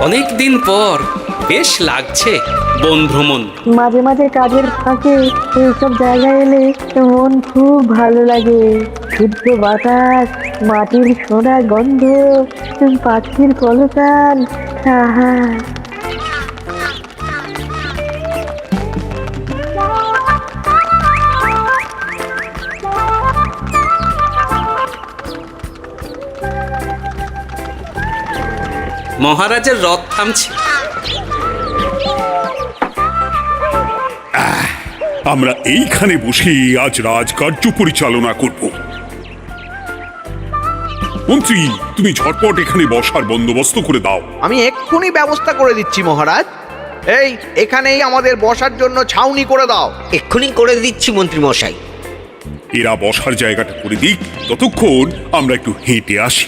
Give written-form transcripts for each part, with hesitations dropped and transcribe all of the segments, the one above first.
অনেক দিন পর বেশ লাগছে বন ভ্রমণ। মাঝে মাঝে কাজের ফাঁকে এইসব জায়গায় এলে মন খুব ভালো লাগে। শুদ্ধ বাতাস, মাটির সোনা গন্ধ, পাখির কলতান, আহা। মহারাজের রথ থামছে। আমরা এইখানে বসে আজ রাজকার্য পরিচালনা করব। মন্ত্রী, তুমি ঝটপট এখানে বসার বন্দোবস্ত করে দাও। আমি এক্ষুনি ব্যবস্থা করে দিচ্ছি মহারাজ। এই এখানেই আমাদের বসার জন্য ছাউনি করে দাও। এক্ষুনি করে দিচ্ছি মন্ত্রী মশাই। এরা বসার জায়গাটা করে দিক, ততক্ষণ আমরা একটু হেঁটে আসি।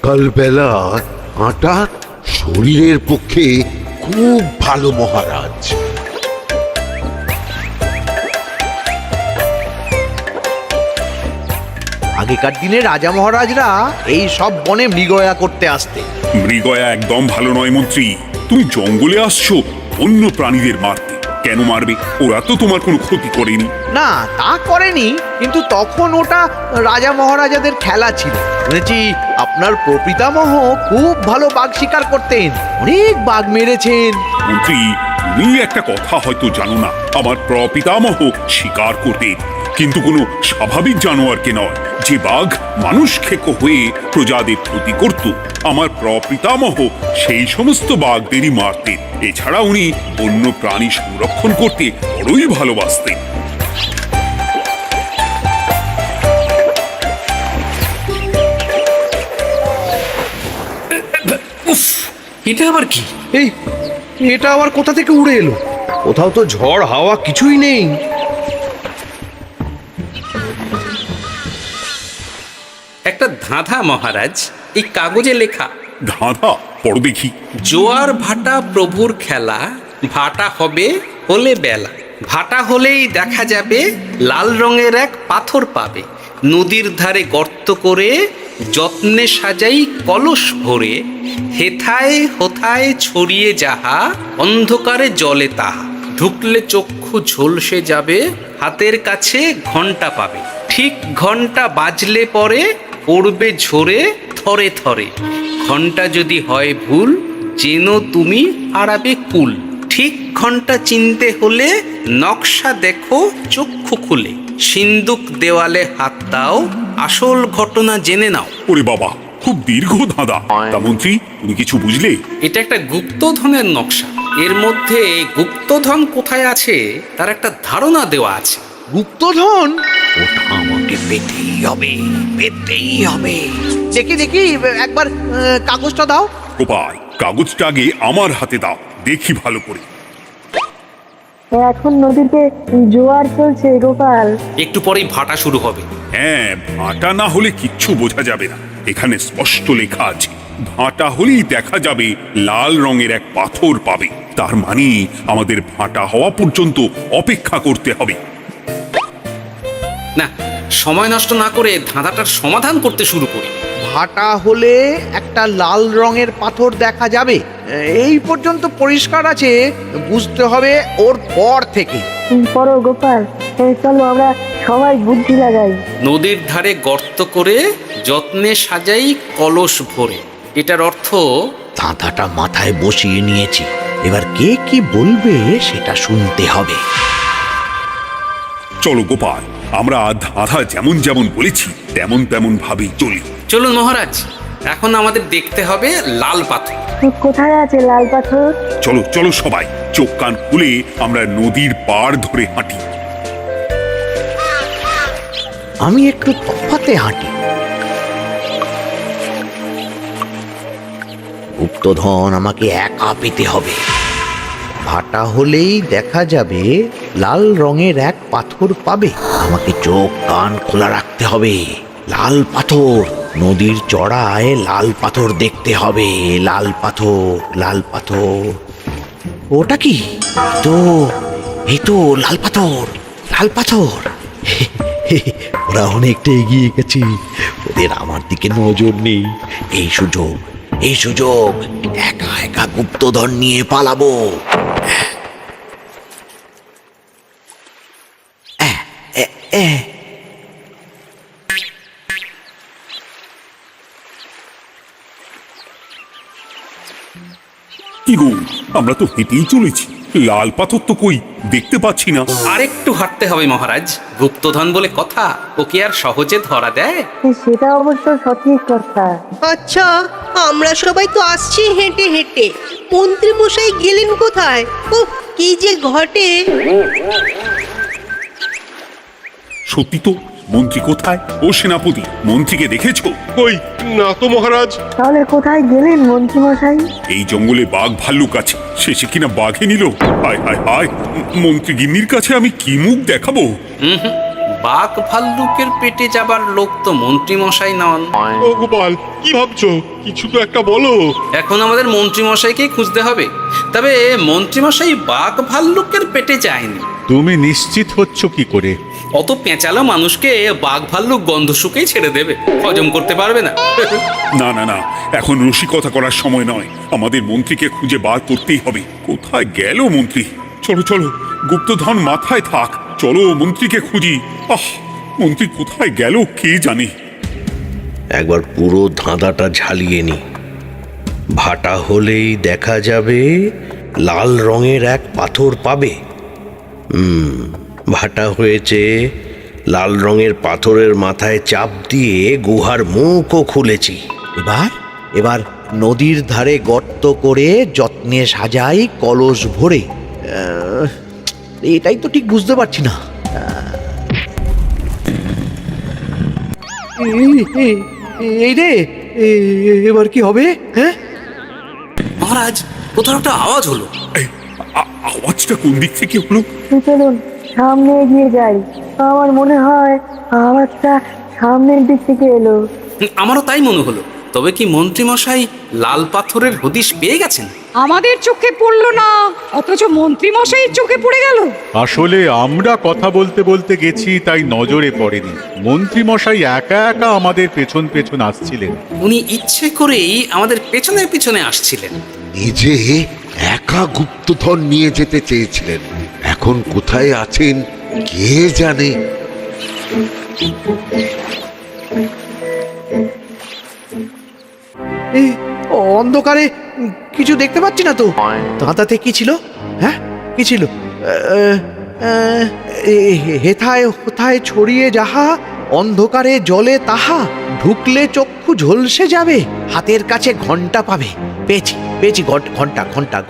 সকালবেলা হাঁটা শরীরের পক্ষে খুব ভালো মহারাজ। আগেকার দিনে রাজা মহারাজরা এই সব বনে মৃগয়া করতে আসতেন। মৃগয়া একদম ভালো নয় মন্ত্রী। তুমি জঙ্গলে আসছো অন্য প্রাণীদের মারতে। কেন মারবে? ওরা তো তোমার কোনো ক্ষতি করেনি। না, তা করেনি, কিন্তু তখন ওটা রাজা মহারাজাদের খেলা ছিল। শুনেছি আপনার প্রপিতামহ খুব ভালো বাঘ শিকার করতেন, অনেক বাঘ মেরেছেন। মন্ত্রী, তুমি একটা কথা হয়তো জানো না। আমার প্রপিতামহ শিকার করতেন, কিন্তু কোনো স্বাভাবিক জানোয়ারকে নয়। যে বাঘ মানুষ খেকো হয়ে প্রজাদের ক্ষতি করত, আমার প্রপিতামহ সেই সমস্ত বাঘদেরই মারতেন। এছাড়া উনি বন্য প্রাণী সংরক্ষণ করতে বড়ই ভালোবাসতেন। উফ, এটা আবার কি? এই এটা আবার কোথা থেকে উড়ে এলো? কোথাও তো ঝড় হাওয়া কিছুই নেই। একটা ধাঁধা মহারাজ, এই কাগজে লেখা। ধাঁধা? পড় দেখি। জোয়ার ভাটা প্রভুর খেলা, ভাটা হবে হলে বেলা, ভাটা হলেই দেখা যাবে লাল রঙের এক পাথর পাবে, নদীর ধারে গর্ত করে যত্নে সাজাই কলস ভরে, হেথায় হোথায় ছড়িয়ে যাহা অন্ধকারে জলে তাহা, ঢুকলে চক্ষু ঝলসে যাবে, হাতের কাছে ঘন্টা পাবে, ঠিক ঘন্টা বাজলে পরে পড়বে ঝরে থরে থরে, ঘন্টা যদি হয় ভুল যেন তুমি হারাবে কুল, ঠিক ঘন্টা চিনতে হলে নকশা দেখো চক্ষু খুলে, সিন্দুক দেওয়ালে হাত দাও আসল ঘটনা জেনে নাও। ওরে বাবা, খুব দীর্ঘ ধাঁধা। তা মন্ত্রী, তুমি কিছু বুঝলে? এটা একটা গুপ্তধনের নকশা। এর মধ্যে গুপ্তধন কোথায় আছে তার একটা ধারণা দেওয়া আছে। গুপ্তধন? ওটা আমাকে পেতেই হবে, পেতেই হবে। দেখি দেখি একবার কাগজটা দাও। গোপাল, কাগজটা আগে আমার হাতে দাও, দেখি ভালো করে। এখন নদীতে জোয়ার চলছে গোপাল। একটু পরেই ভাটা শুরু হবে। হ্যাঁ, ভাটা না হলে কিচ্ছু বোঝা যাবে না। এখানে স্পষ্ট লেখা আছে, ভাটা হলেই দেখা যাবে লাল রঙের এক পাথর পাবে। তার মানে আমাদের ভাটা হওয়া পর্যন্ত অপেক্ষা করতে হবে। না, সময় নষ্ট না করে ধাঁধাটার সমাধান করতে শুরু করি। ভাটা হলে একটা লাল রঙের পাথর দেখা যাবে, এই পর্যন্ত পরিষ্কার আছে। বুঝতে হবে ওর পর থেকে। পড়ো গোপাল, চলো আমরা সবাই বুদ্ধি লাগাই। নদীর ধারে গর্ত করে যত্নে সাজাই কলস ভরে। এটার অর্থ ধাঁধাটা মাথায় বসিয়ে নিয়েছি, এবার কে কি বলবে সেটা শুনতে হবে। চলো গোপাল, আমরা ধাঁধা যেমন যেমন বলেছি তেমন তেমন ভাবেই চলি। চলুন মহারাজ, এখন আমাদের দেখতে হবে লাল পাথর। কোথায় আছে লাল পাথর? চলো চলো সবাই, চোখ কান খুলে আমরা নদীর পাড় ধরে হাঁটি। আমি একটু তফাতে হাঁটি। গুপ্তধন আমাকে একা পেতে হবে। ভাটা হলেই দেখা যাবে লাল রঙের এক পাথর পাবে। আমাকে চোখ কান খোলা রাখতে হবে। লাল পাথর, নদীর চড়ায় লাল পাথর দেখতে হবে। লাল পাথর, লাল পাথর। ওটা কি? এই তো লাল পাথর, লাল পাথর। আমরা অনেকটা এগিয়ে গেছি, ওদের আমার দিকে নজর নেই। এই সুযোগ একা একা গুপ্তধন নিয়ে পালাবো। কি গো, আমরা তো হেঁটেই চলেছি, লাল পাথর তো কই দেখতে পাচ্ছি না। আরেকটু হাঁটতে হবে মহারাজ, গুপ্তধন বলে কথা, ওকে আর সহজে ধরা দেয়? সেটা অবশ্য সঠিক কথা। আচ্ছা, আমরা সবাই তো আসছি হেঁটে হেঁটে, মন্ত্রী মশাই গেলেন কোথায়? ও কি যে ঘটে! সত্যি তো, মন্ত্রী কোথায়? ও সেনাপতি, মন্ত্রীকে দেখেছো? কই না তো মহারাজ। তাহলে কোথায় গেলেন মন্ত্রী মশাই? এই জঙ্গলে বাঘ ভাল্লুক আছে, শেষে কিনা বাঘে নিল। হায় হায় হায়, মন্ত্রী গিন্নির কাছে আমি কি মুখ দেখাবো? বাঘ ভাল্লুকের পেটে যাবার লোক তো মন্ত্রী মশাই নন। ও গোপাল, কি ভাবছো? কিছু তো একটা বলো। এখন আমাদের মন্ত্রী মশাইকেই খুঁজতে হবে। তবে মন্ত্রী মশাই বাঘ ভাল্লুকের পেটে যায়নি। তুমি নিশ্চিত হচ্ছ কি করে? অত পেঁচালো মানুষকে বাঘ ভাল্লুক গন্ধ শুকেই ছেড়ে দেবে, হজম করতে পারবে না। না না না, এখন রসিকতা করার সময় নয়, আমাদের মন্ত্রীকে খুঁজে বার করতেই হবে। কোথায় গেল মন্ত্রী? চলো চলো, গুপ্তধন মাথায় থাক, চলো মন্ত্রীকে খুঁজি। আহ, মন্ত্রী কোথায় গেল কে জানে। একবার পুরো ধাঁধাটা ঝালিয়ে নি। ভাটা হলেই দেখা যাবে লাল রঙের এক পাথর পাবে। ভাটা হয়েছে, লাল রঙের পাথরের মাথায় চাপ দিয়ে গুহার মুখও খুলেছি। এবার নদীর ধারে গর্ত করে যত্নে সাজাই কলস ভরে। এটাই তো ঠিক বুঝতে পারছি না। এই রে, এবার কি হবে? হ্যাঁ, মহারাজ, কোথাও একটা আওয়াজ হলো। এই, আওয়াজটা কোন দিক থেকে হলো? চলুন সামনে এগিয়ে যাই, আমার মনে হয় আওয়াজটা সামনের দিক থেকে এলো। আমারও তাই মনে হলো। তবে কি মন্ত্রী মশাই লাল পাথরের হদিশ পেয়ে গেছেন? আমাদের চোখে পড়লো না, অথচ মন্ত্রী মশাইয়ের চোখে পড়ে গেল। আসলে আমরা কথা বলতে বলতে গেছি, তাই নজরে পড়েনি। মন্ত্রী মশাই একা একা আমাদের পেছন পেছন আসছিলেন। উনি ইচ্ছে করেই আমাদের পেছনে পেছনে আসছিলেন। নিজে একা গুপ্তধন নিয়ে যেতে চেয়েছিলেন, এখন কোথায় আছেন কে জানে। এই অন্ধকারে কিছু দেখতে পাচ্ছি না তো। দাঁতাতে কি ছিল? হ্যাঁ, কি ছিল? হেথায় হোথায় ছড়িয়ে যাহা, অন্ধকারে জলে তাহা, ঢুকলে চক্ষু ঝলসে যাবে, হাতের কাছে ঘন্টা পাবে। পেয়েছি পেয়েছি,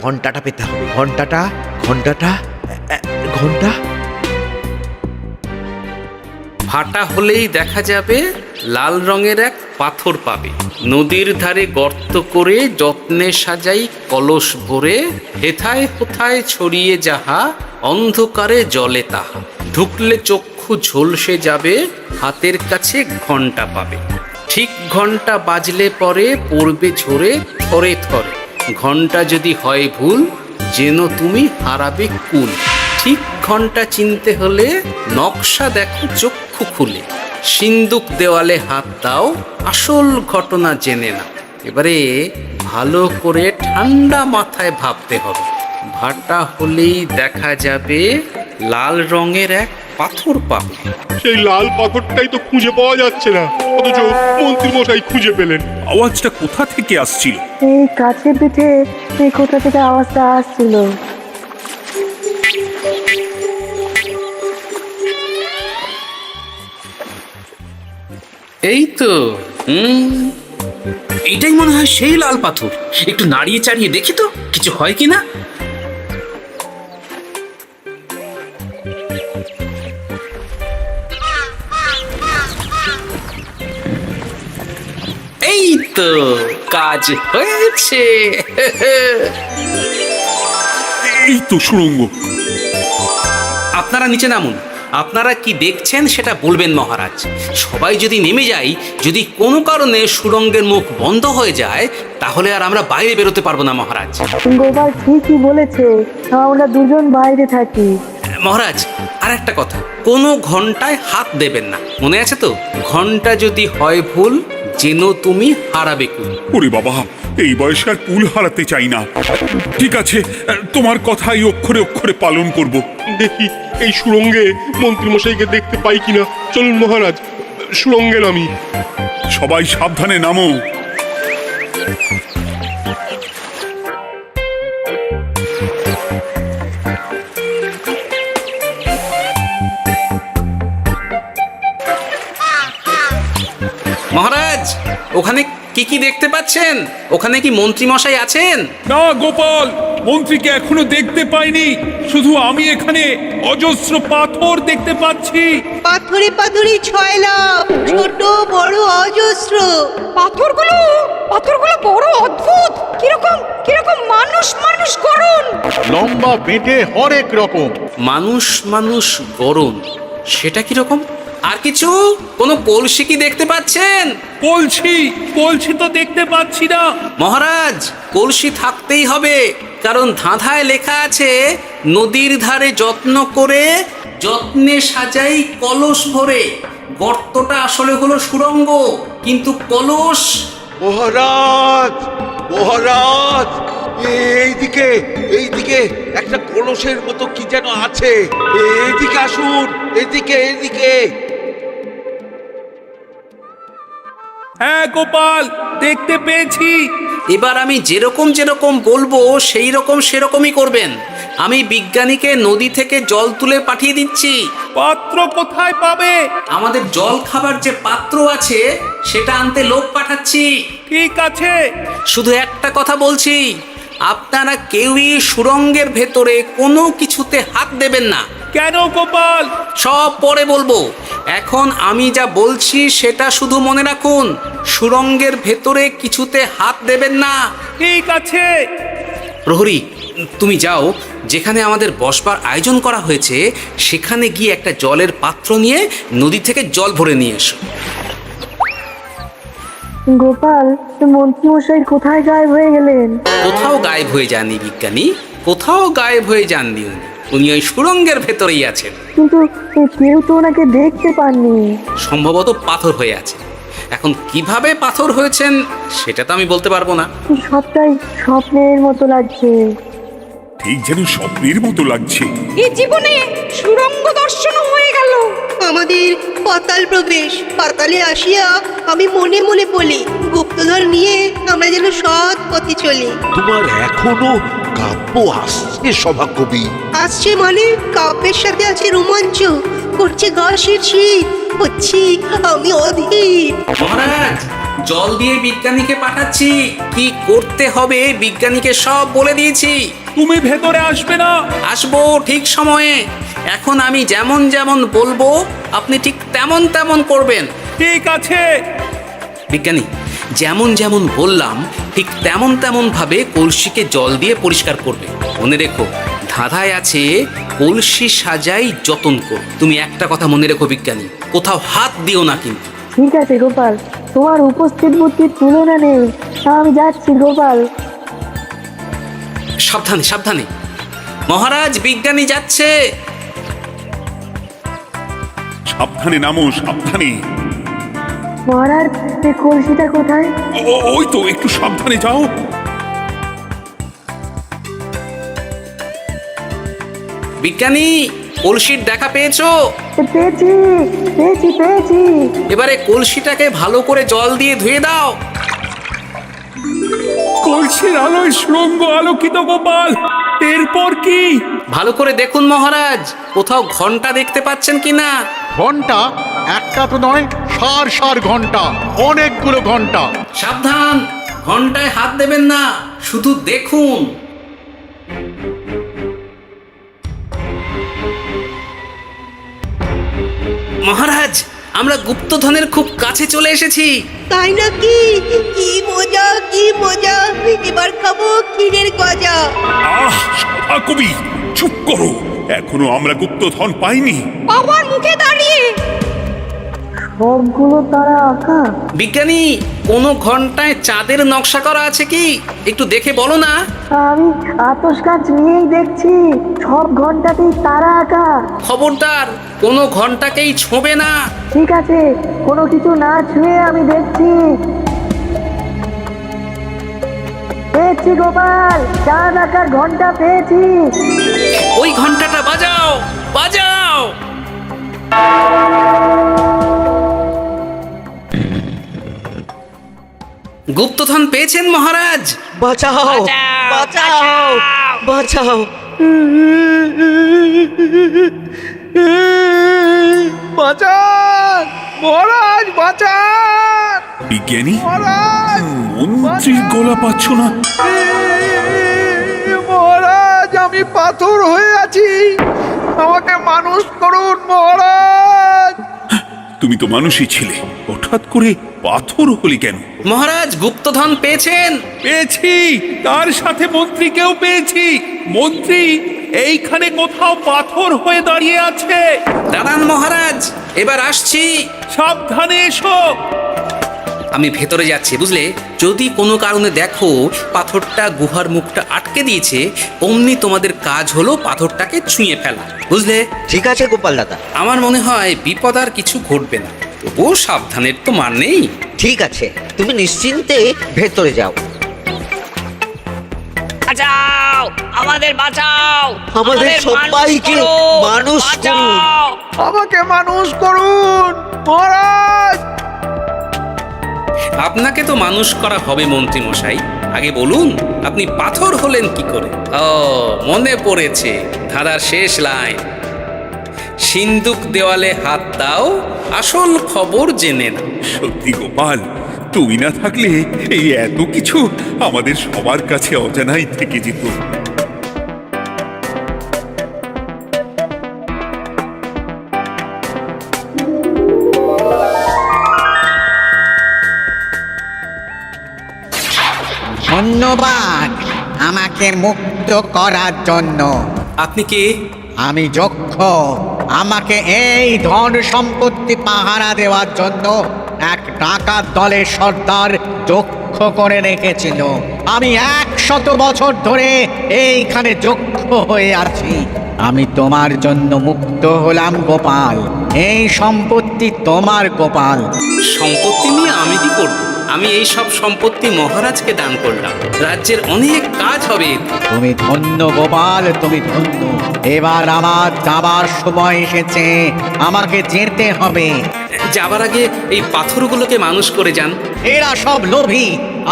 ঘন্টাটা পেতে হবে। ঘন্টা। ভাটা হলেই দেখা যাবে লাল রঙের এক পাথর পাবে, নদীর ধারে গর্ত করে যত্নে সাজাই কলস ভরে, হেথায় হোথায় ছড়িয়ে যাহা, অন্ধকারে জলে তাহা, ঢুকলে চক্ষু ঝলসে যাবে, হাতের কাছে ঘন্টা পাবে। ঠিক ঘন্টা বাজলে পরে পড়বে ঝরে থরে থরে, ঘন্টা যদি হয় ভুল যেন তুমি হারাবে কুল। ঠিক ঘন্টা চিনতে হলে নকশা দেখো চক্ষু খুলে, সিন্দুক দেওয়ালে হাত দাও, আসল ঘটনা জেনে না। এবারে ভালো করে ঠান্ডা মাথায় ভাবতে হবে। ভাটা হলেই দেখা যাবে লাল রঙের এক পাথর পাবে। সেই লাল পাথরটাই তো খুঁজে পাওয়া যাচ্ছে না, অথচ মন্ত্রী মশাই খুঁজে পেলেন। আওয়াজটা কোথা থেকে আসছিল? এই কাছে পিঠে এই কোথা থেকে আওয়াজটা আসছিল। এই তো, এটাই মনে হয় সেই লাল পাথর। একটু নাড়িয়ে চাড়িয়ে দেখি তো কিছু হয় কিনা। এই তো, কাজ হয়েছে। এই তো সুড়ঙ্গ। আপনারা নিচে নামুন। আপনারা কি দেখছেন সেটা বলবেন মহারাজ। সবাই যদি নেমে যাই, যদি কোনো কারণে সুড়ঙ্গের মুখ বন্ধ হয়ে যায়, তাহলে আর আমরা বাইরে বেরোতে পারবো না মহারাজ। গোপাল ঠিকই বলেছে, আমরা দুজন বাইরে থাকি। মহারাজ, আর একটা কথা, কোনো ঘন্টায় হাত দেবেন না, মনে আছে তো? ঘন্টা যদি হয় ভুল, যেন তুমি হারাবে কুল। ওরে বাবা, এই বয়সে আর কুল হারাতে চাই না। ঠিক আছে, তোমার কথাই অক্ষরে অক্ষরে পালন করব। দেখি এই সুরঙ্গে মন্ত্রীমশাইকে দেখতে পাই কিনা। চলুন মহারাজ, সুরঙ্গে নামি। সবাই সাবধানে নামো। মহারাজ, ওখানে কি কি দেখতে পাচ্ছেন? ওখানে কি মন্ত্রী মশাই আছেন? না গোপাল, মন্ত্রীকে এখনো দেখতে পাইনি। শুধু আমি এখানে অজস্র পাথর দেখতে পাচ্ছি। পাথরে পাথরে ছয়লা, ছোট বড় অজস্র। পাথরগুলো বড় অদ্ভুত, কিরকম কিরকম মানুষ মানুষ করুন। লম্বা বেঁটে হরেক রকম। মানুষ মানুষ গরম, সেটা কিরকম? আর কিছু? কোনো কলসি কি দেখতে পাচ্ছেন? কলসি তো দেখতে পাচ্ছি না। মহারাজ, কলসি থাকতেই হবে, কারণ ধাঁধায় লেখা আছে নদীর ধারে যত্ন করে যত্নে সাজাই কলস ভরে। গর্তটা আসলে হলো সুড়ঙ্গ, কিন্তু কলস। মহারাজ, মহারাজ, এইদিকে এইদিকে একটা কলসের মতো কি যেন আছে। এইদিকে আসুন, এদিকে এদিকে। হ্যাঁ গোপাল, দেখতে পেয়েছি। এবার আমি যেরকম যেরকম বলবো সেই রকম সেরকমই করবেন। আমি বিজ্ঞানীকে নদী থেকে জল তুলে পাঠিয়ে দিচ্ছি। পাত্র কোথায় পাবে? আমাদের জল খাবার যে পাত্র আছে সেটা আনতে লোক পাঠাচ্ছি। ঠিক আছে। শুধু একটা কথা বলছি, আপনারা কেউই সুড়ঙ্গের ভেতরে কোনো কিছুতে হাত দেবেন না। কেন গোপাল? সব পরে বলবো, এখন আমি যা বলছি সেটা শুধু মনে রাখুন। সুড়ঙ্গের ভেতরে কিছুতে হাত দেবেন না। ঠিক আছে। প্রহরী, তুমি যাও, যেখানে আমাদের বসবার আয়োজন করা হয়েছে সেখানে গিয়ে একটা জলের পাত্র নিয়ে নদী থেকে জল ভরে নিয়ে এসো। গোপাল, মন্ত্রীমশাই কোথায় গায়েব হয়ে গেলেন? কোথাও গায়েব হয়ে যাননি বিজ্ঞানী, কোথাও গায়েব হয়ে যাননি উনি। উনি ওই সুড়ঙ্গের ভেতরেই আছেন। কিন্তু কেউ তো ওনাকে দেখতে পাননি। সম্ভবত পাথর হয়ে আছে। এখন কিভাবে পাথর হয়েছেন সেটা তো আমি বলতে পারবো না। সবটাই স্বপ্নের মতো লাগছে। ঠিক যেন স্বপ্নের মতো লাগছে। এই জীবনে সুরঙ্গ দর্শন হয়ে গেল। আমাদের পাতাল প্রবেশ। পাতালে আসিয়া আমি মনে মনে বলি, গুপ্তধন নিয়ে আমরা যেন সৎ পথে চলি। তোমার এখনো কাব্য আসছে সভাকবি? আসছে মানে কাব্যের সাথে আছে রোমাঞ্চ, করছে গা শীত, হচ্ছি আমি অধীর। মহারাজ, জল দিয়ে বিজ্ঞানীকে পাঠাচ্ছি। কি করতে হবে বিজ্ঞানীকে সব বলে দিয়েছি। তুমি ভেতরে আসবে না? আসবো ঠিক সময়ে। এখন আমি যেমন যেমন বলবো আপনি ঠিক তেমন তেমন করবেন। ঠিক আছে। বিজ্ঞানী, যেমন যেমন বললাম ঠিক তেমন তেমন ভাবে কলসিকে জল দিয়ে পরিষ্কার করবে। মনে রেখো, ধাঁধায় আছে কলসি সাজাই যতন কর। তুমি একটা কথা মনে রেখো বিজ্ঞানী, কোথাও হাত দিও না কিন্তু। ঠিক আছে গোপাল, তোমার উপস্থিত বুদ্ধির তুলনা নেই। আমি যাচ্ছি গোপাল। সাবধানে সাবধানে। মহারাজ, বিজ্ঞানী যাচ্ছে। সাবধানে নামো, সাবধানে। মহারাজ, এই কলসিটা কোথায়? ওই তো, একটু সাবধানে যাও। বিজ্ঞানী, কলসির দেখা পেয়েছো? পেয়েছি পেয়েছি পেয়েছি। এবারে কলসিটাকে ভালো করে জল দিয়ে ধুয়ে দাও। কলসির আলোয় সুড়ঙ্গ আলোকিত গোপাল। এরপর কি? ভালো করে দেখুন মহারাজ, কোথাও ঘন্টা দেখতে পাচ্ছেন কিনা? ঘন্টা একটা তো নয়, সার সার ঘন্টা, অনেকগুলো ঘন্টা। সাবধান, ঘন্টায় হাত দেবেন না, শুধু দেখুন। মহারাজ, আমরা গুপ্তধনের খুব কাছে চলে এসেছি। তাই নাকি? কি মজা, কি মজা! এবার খাবো ক্ষীরের গজা। আহ, সভাকবি চুপ করো। এখনো আমরা গুপ্তধন পাইনি। বাবার মুখে দাঁড়িয়ে সবগুলো তারা আঁকা। বিজ্ঞানী, কোনো ঘন্টায় চাঁদের নকশা করা আছে কি? একটু দেখে বলো না। আমি আতস কাঁচ নিয়েই দেখছি, সব ঘন্টাতেই তারা আঁকা। খবরদার, কোনো ঘন্টাকেই ছোঁবে না। ঠিক আছে, কোনো কিছু না ছুঁয়ে আমি দেখছি। পেয়েছি গোপাল, চাঁদ আঁকার ঘন্টা পেয়েছি। ওই ঘন্টাটা বাজাও, বাজাও। গুপ্তধন পেয়েছেন মহারাজ? বাঁচাও, বাঁচাও, বাঁচাও। বাঁচান মহারাজ, বাঁচান বিজ্ঞানী, মহারাজ। মন্ত্রীর গলা পাচ্ছ না? মহারাজ, আমি পাথর হয়ে আছি, আমাকে মানুষ করুন মহারাজ। তুমি তো মানুষই ছিলে, হঠাৎ করে পাথর হলি কেন? মহারাজ, গুপ্তধন পেয়েছেন? পেয়েছি, তার সাথে মন্ত্রীকেও পেয়েছি। মন্ত্রী এইখানে কোথাও পাথর হয়ে দাঁড়িয়ে আছে। দাঁড়ান মহারাজ, এবার আসছি। সাবধানে এসো। আমি ভেতরে যাচ্ছি, বুঝলে? যদি কোনো কারণে দেখো পাথরটা গুহার মুখটা আটকে দিয়েছে, অমনি তোমাদের কাজ হলো পাথরটাকে ছুঁয়ে ফেলা, বুঝলে? ঠিক আছে গোপাল দাদা। আমার মনে হয় বিপদ আর কিছু ঘটবে না, তবুও সাবধানের তো মান নেই। ঠিক আছে, তুমি নিশ্চিন্তে ভেতরে যাও। বাঁচাও, আমাদের বাঁচাও, আমাদের সবাইকে মানুষ করুন। আমাকে মানুষ করুন মহারাজ। আপনাকে তো মানুষ করা হবে মন্ত্রী মশাই। আগে বলুন, আপনি পাথর হলেন কি করে? ও, মনে পড়েছে ধাঁধার শেষ লাইন। সিন্দুক দেওয়ালে হাত দাও, আসল খবর জেনে না। সত্যি গোপাল, তুমি না থাকলে এই এত কিছু আমাদের সবার কাছে অজানাই থেকে যেত। ধন্যবাদ আমাকে মুক্ত করার জন্য। আপনি কে? আমি যক্ষ। আমাকে এই ধন সম্পত্তি পাহারা দেওয়ার জন্য এক ডাকাত দলের সর্দার যক্ষ করে রেখেছিল। আমি 100 বছর ধরে এইখানে যক্ষ হয়ে আছি। আমি তোমার জন্য মুক্ত হলাম গোপাল। এই সম্পত্তি তোমার গোপাল। সম্পত্তি নিয়ে আমি কি করব? আমি এই সব সম্পত্তি মহারাজকে দান করলাম, রাজ্যের অনেক কাজ হবে। তুমি ধন্য গোপাল, তুমি ধন্য। এবার আমার যাবার সময় এসেছে, আমাকে যেতে হবে। যাবার আগে এই পাথরগুলোকে মানুষ করে যান। এরা সব লোভী।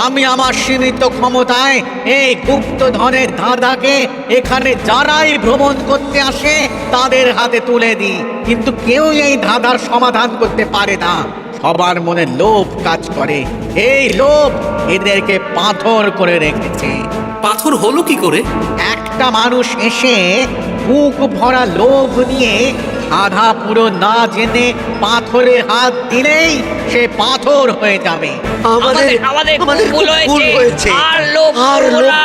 আমি আমার সীমিত ক্ষমতায় এই গুপ্তধনের ধাঁধাকে এখানে যারাই ভ্রমণ করতে আসে তাদের হাতে তুলে দিই, কিন্তু কেউ এই ধাঁধার সমাধান করতে পারে না। সবার মনে লোভ কাজ করে, এই লোভ এদেরকে পাথর করে রেখেছে। পাথর হলো কি করে? একটা মানুষ এসে বুক ভরা লোভ নিয়ে আধা পুরো না জেনে পাথরে হাত দিলেই সে পাথর হয়ে যাবে। আমাদের ভুল হয়েছে, আর লোভ করবো না,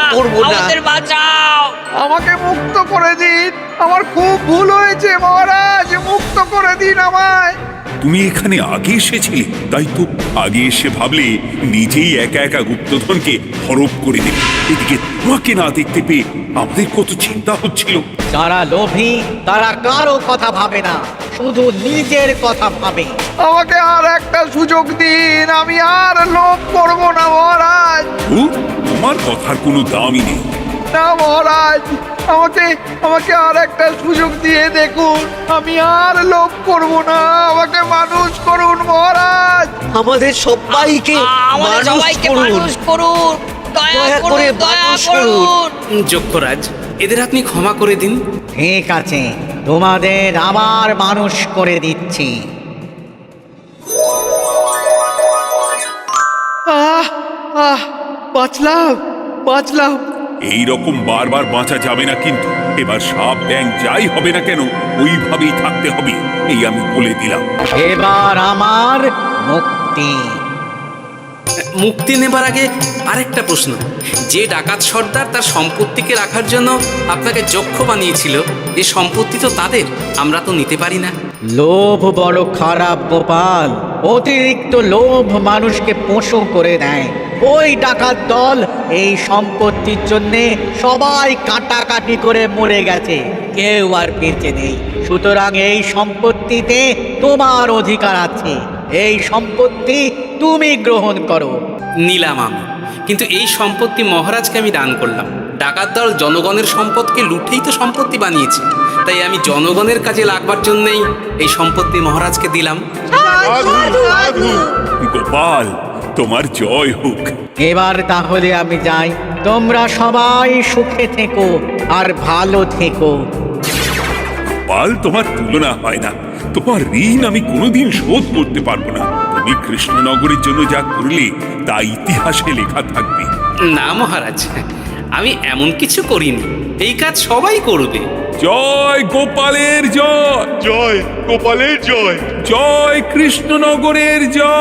আমাদের বাঁচাও। আমাকে মুক্ত করে দিন, আমার খুব ভুল হয়েছে মহারাজ, মুক্ত করে দিন আমায়। তুমি এখানে আগে এসেছিলে, তাই তো আগে এসে ভাবলে নিজেই একা একা গুপ্তধনকে হরপ করে দেবে। এদিকে তোমাকে না দেখতে পেয়ে আমাদের কত চিন্তা হচ্ছিল। যারা লোভী তারা কারো কথা ভাবে না, শুধু নিজের কথা ভাবে। আমাকে আর একটা সুযোগ দিন, আমি আর লোভ করব না মহারাজ। তোমার কথার কোনো দামই নেই। না মহারাজ, আমাকে আর একটা সুযোগ দিয়ে দেখুন, আমি আর লোভ করব না, আমাকে মানুষ করুন মহারাজ। আমাদের সবাইকে মানুষ করুন, দয়া করে মানুষ করুন। যক্ষরাজ, এদের আপনি ক্ষমা করে দিন। ঠিক আছে, তোমাদের আবার মানুষ করে দিচ্ছি। বাঁচলাম। এই রকম বারবার বাঁচা যাবে না, কিন্তু এবার সাপ ব্যাং যাই হবে না কেন ওইভাবেই থাকতে হবে, এই আমি বলে দিলাম। এবার আমার মুক্তি। মুক্তি নেবার আগে আরেকটা প্রশ্ন। যে ডাকাত সর্দার তার সম্পত্তিকে রাখার জন্য আপনাকে যক্ষ বানিয়েছিল, এ সম্পত্তি তো তাদের, আমরা তো নিতে পারি না। লোভ বড় খারাপ গোপাল, অতিরিক্ত লোভ মানুষকে পশু করে দেয়। ওই ডাকাত দল এই সম্পত্তির জন্যে সবাই কাটাকাটি করে মরে গেছে, কেউ আর বেঁচে নেই। সুতরাং এই সম্পত্তিতে তোমার অধিকার আছে, এই সম্পত্তি তুমি গ্রহণ করো। নিলাম আমি, কিন্তু এই সম্পত্তি মহারাজকে আমি দান করলাম। ডাকাত দল জনগণের সম্পদকে লুঠেই তো সম্পত্তি বানিয়েছে, তাই আমি জনগণের কাজে লাগবার জন্যই এই সম্পত্তি মহারাজকে দিলাম। গোপাল, তোমার জয় হোক। এবার তাহলে আমি যাই, তোমরা সবাই সুখে থেকো আর ভালো থেকো। গোপাল, তোমার তুলনা হয় না। তোমার ঋণ আমি কোনোদিন শোধ করতে পারবো না। তুমি কৃষ্ণনগরের জন্য যা করলে তা ইতিহাসে লেখা থাকবে। না মহারাজ, আমি এমন কিছু করিনি, এই কাজ সবাই করবে। জয় গোপালের জয়, জয় গোপালের জয়। জয় কৃষ্ণনগরের জয়।